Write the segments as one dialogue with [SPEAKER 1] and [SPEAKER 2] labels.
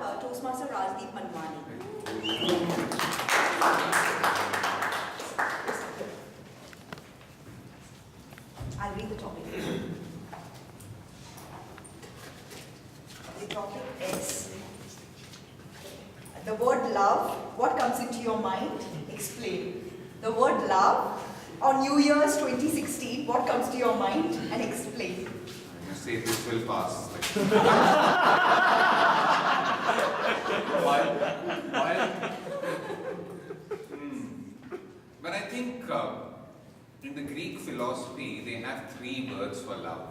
[SPEAKER 1] have Toastmaster Rajdeep Manwani. I'll read the topic. The topic is the word love. What comes into your mind? Explain. The word love on New Year's 2016. What comes to your mind? And explain.
[SPEAKER 2] You say this will pass. But I think in the Greek philosophy, they have 3 words for love.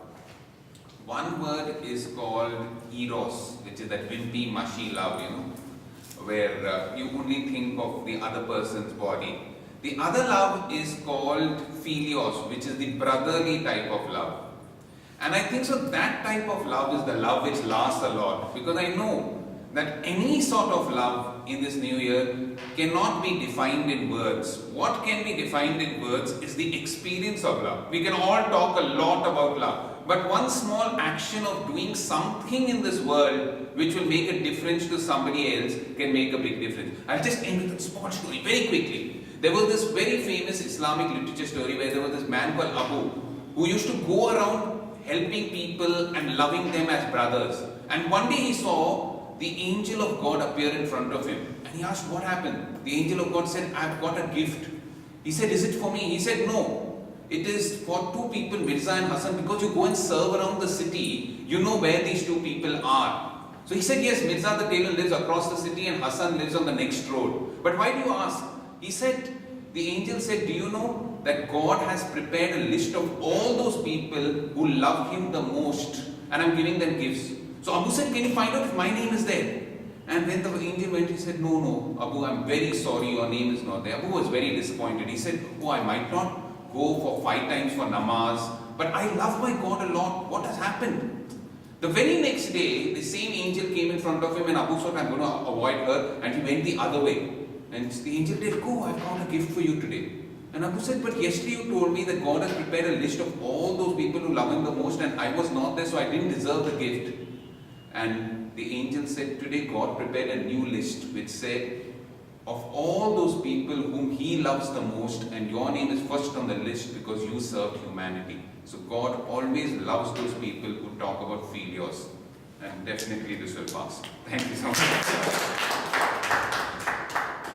[SPEAKER 2] One word is called eros, which is that wimpy, mushy love, where you only think of the other person's body. The other love is called philios, which is the brotherly type of love. And I think so that type of love is the love which lasts a lot, because I know that any sort of love in this new year cannot be defined in words. What can be defined in words is the experience of love. We can all talk a lot about love, but one small action of doing something in this world which will make a difference to somebody else can make a big difference. I'll just end with a small story very quickly. There was this very famous Islamic literature story where there was this man called Abu who used to go around helping people and loving them as brothers. And one day he saw the angel of God appear in front of him. And he asked, what happened? The angel of God said, I've got a gift. He said, is it for me? He said, no. It is for 2 people, Mirza and Hassan, because you go and serve around the city, you know where these 2 people are. So he said, yes, Mirza the tailor lives across the city and Hassan lives on the next road. But why do you ask? He said, the angel said, do you know that God has prepared a list of all those people who love him the most, and I'm giving them gifts. So Abu said, can you find out if my name is there? And when the angel went, he said, no, Abu, I'm very sorry, your name is not there. Abu was very disappointed. He said, oh, I might not go for 5 times for namaz, but I love my God a lot. What has happened? The very next day, the same angel came in front of him, and Abu said, I'm going to avoid her, and he went the other way. And the angel said, go, I've got a gift for you today. And Abu said, but yesterday you told me that God has prepared a list of all those people who love him the most, and I was not there, so I didn't deserve the gift. And the angel said, today God prepared a new list which said, of all those people whom he loves the most, and your name is first on the list because you served humanity. So God always loves those people who talk about philios. And definitely this will pass. Thank you so much.